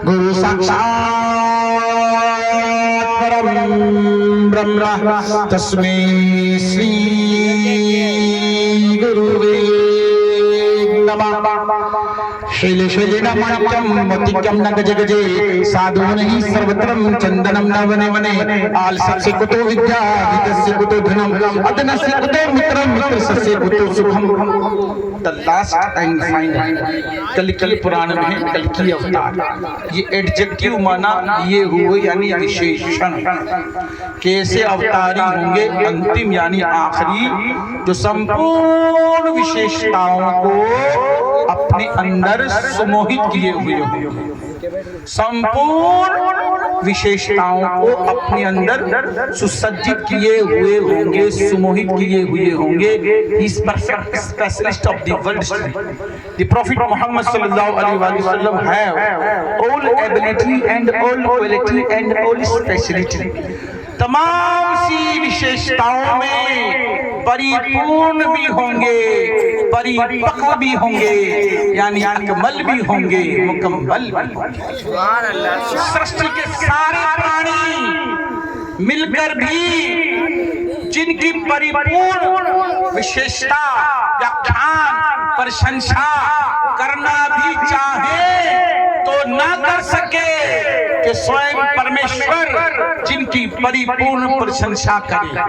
गुरु साक्षात् परम ब्रह्म तस्मै श्री गुरुवे नमः। शैले शैले नमः मोतिक्यम न गजे गजे साधु नहीं सर्वत्रम चंदनम न वने वने आलस्य कुतो विद्या विद्यस्य कुतो धनम अदनस्य कुतो मित्रम मित्रस्य कुतो सुखम। The last and final कल्कि पुराण में कल्कि अवतार, ये एडजेक्टिव माना ये हुए यानी विशेषण। कैसे अवतारी होंगे? अंतिम यानी आखिरी, जो संपूर्ण विशेषताओं को अपने अंदर सुमोहित किए हुए होंगे, संपूर्ण विशेषताओं को अपने अंदर सुसज्जित किए हुए होंगे, सुमोहित किए हुए होंगे। He is perfect specialist of the world history. The Prophet Muhammad sallallahu alaihi wasallam have all ability and all quality and all speciality. तमाम सी विशेषताओं में परिपूर्ण भी होंगे, परिपक्व भी होंगे, यानी अकमल भी होंगे, मुकम्मल भी होंगे। सृष्टि के सारे प्राणी मिलकर भी जिनकी परिपूर्ण विशेषता व्याख्यान प्रशंसा करना भी चाहे तो ना कर सके कि स्वयं परमेश्वर जिनकी परिपूर्ण प्रशंसा करे।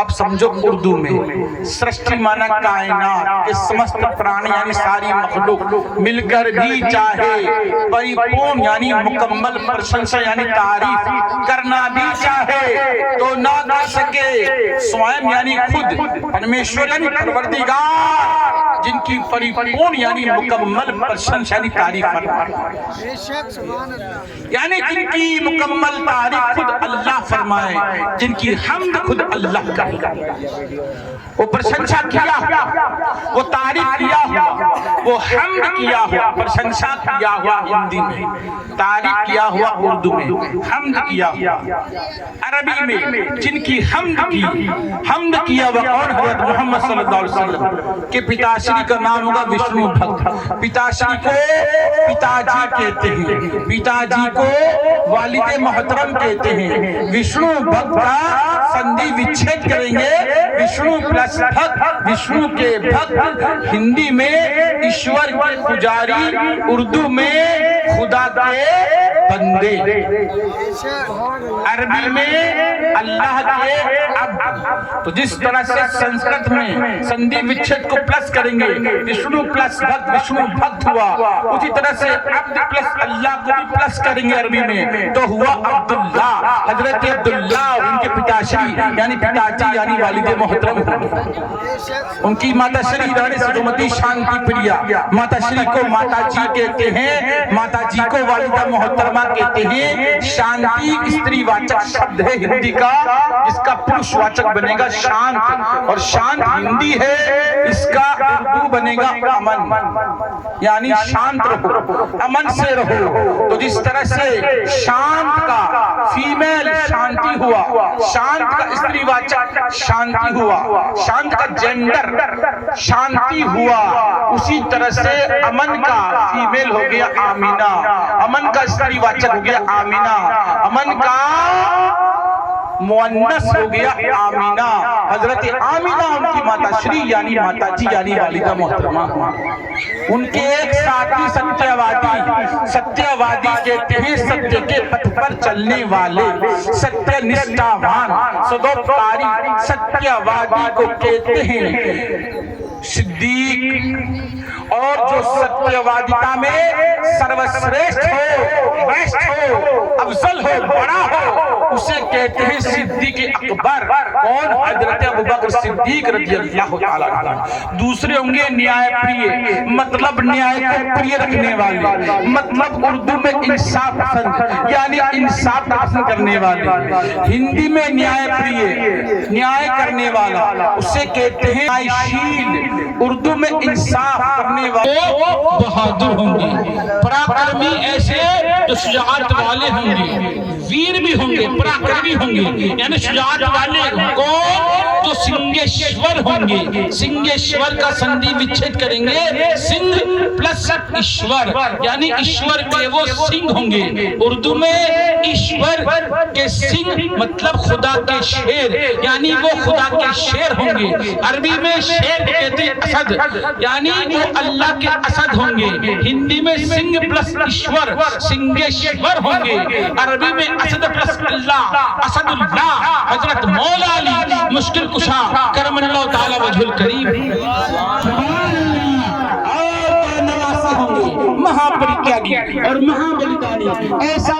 अब समझो, उर्दू में सृष्टि माना कायनात के समस्त प्राणी यानी सारी मखलूक मिलकर भी चाहे परिपूर्ण यानी मुकम्मल प्रशंसा यानी तारीफ करना भी चाहे तो ना कर सके। स्वयं यानी खुद परमेश्वर यानी परवरदिगार जिनकी परिपूर्ण यानी मुकम्मल प्रशंसा यानी तारीफ फरमाए, यानी जिनकी मुकम्मल तारीफ खुद अल्लाह फरमाए, जिनकी हम्द खुद अल्लाह करे। वो प्रशंसा किया हुआ, वो तारीफ किया हुआ, वो हम्द किया हुआ, प्रशंसा किया हुआ हिंदी में, तारीफ किया हुआ उर्दू में, हम्द किया हुआ अरबी में। जिनकी हम्द किया हुआ कौन? हज़रत मोहम्मद सल्लल्लाहु अलैहि वसल्लम के पिताश्री का नाम होगा विष्णु भक्त। पिताश्री को पिताजी कहते हैं, पिताजी को वालिद मोहतरम कहते हैं। विष्णु भक्त का संधि विच्छेद करेंगे, विष्णु प्लस भक्त, विष्णु के भक्त। हिंदी में ईश्वर के पुजारी, उर्दू में खुदा के बंदे, अरबी में अल्लाह के अब्द। तो जिस तरह से संस्कृत में संधि विच्छेद को प्लस करेंगे, विष्णु प्लस भक्त, विष्णु भक्त हुआ, उसी तरह से अब्द प्लस अल्लाह को भी प्लस करेंगे अरबी में, तो हुआ अब्दुल्लाह। हजरत अब्दुल्लाह उनके पिताश्री यानी पिताजी यानी वालिद मोहतरम। उनकी माता श्री रानी सुगमती शांति प्रिया, माता श्री को माता जी कहते हैं, माता जी को वालिदा मोहतरमा कहते हैं। शांति स्त्रीवाचक शब्द है हिंदी का, इसका पुरुषवाचक बनेगा शांत, और शांत हिंदी है, इसका उर्दू बनेगा अमन, यानी शांत रहो, अमन से रहो। तो जिस तरह से शांत का फीमेल शांति हुआ, शांत का स्त्रीवाचक शांति हुआ, शांत का जेंडर शांति हुआ, उसी तरह से अमन का फीमेल हो गया आमीना, अमन का स्त्रीवाचक हो गया आमीना, अमन का मुअन्नस हो गया आमीना। हजरत आमीना उनकी माता श्री यानी माता जी यानी वालिदा मोहतरमा। उनके एक साथी सत्यवादी कहते हैं, सत्य के पथ पर चलने वाले, सत्य निष्ठावान, सदोपकारी सत्यवादी को कहते हैं सिद्दीक। और जो सत्यवादिता में सर्वश्रेष्ठ हो, बेस्ट हो, अफजल हो, बड़ा हो, उसे कहते हैं सिद्दीक अकबर। कौन? हजरत अबू बकर सिद्दीक रज़ियल्लाहु ताला अन्हु। दूसरे होंगे न्याय प्रिय, मतलब न्याय को प्रिय रखने वाले, मतलब उर्दू में इंसाफ पसंद यानी इंसाफ पसंद करने वाले। हिंदी में न्याय प्रिय, न्याय करने वाला, उसे कहते हैं न्यायशील। उर्दू में इंसाफ करने वाले बहादुर होंगे, पराक्रमी ऐसे जो शुजाअत वाले होंगे, वीर भी होंगे, पराक्रमी होंगे, यानी शुजाअत वाले कौन, जो सिंहेश्वर होंगे। सिंहेश्वर का संधि विच्छेद करेंगे, सिंह प्लस ईश्वर, यानी ईश्वर के वो सिंह होंगे। उर्दू में ईश्वर के सिंह मतलब खुदा के शेर, यानी वो खुदा के शेर होंगे। अरबी में शेर कहते हैं असद, यानी वो अल्लाह के असद होंगे। हिंदी में सिंह प्लस ईश्वर सिंहेश्वर होंगे। अरबी में असद प्लस अल्लाह असदुल्लाह। हजरत मौला अली मुश्किल कुशा करमल्लाहु ताला वजहुल करीम महापरित्यागी और महाबलिदानी ऐसा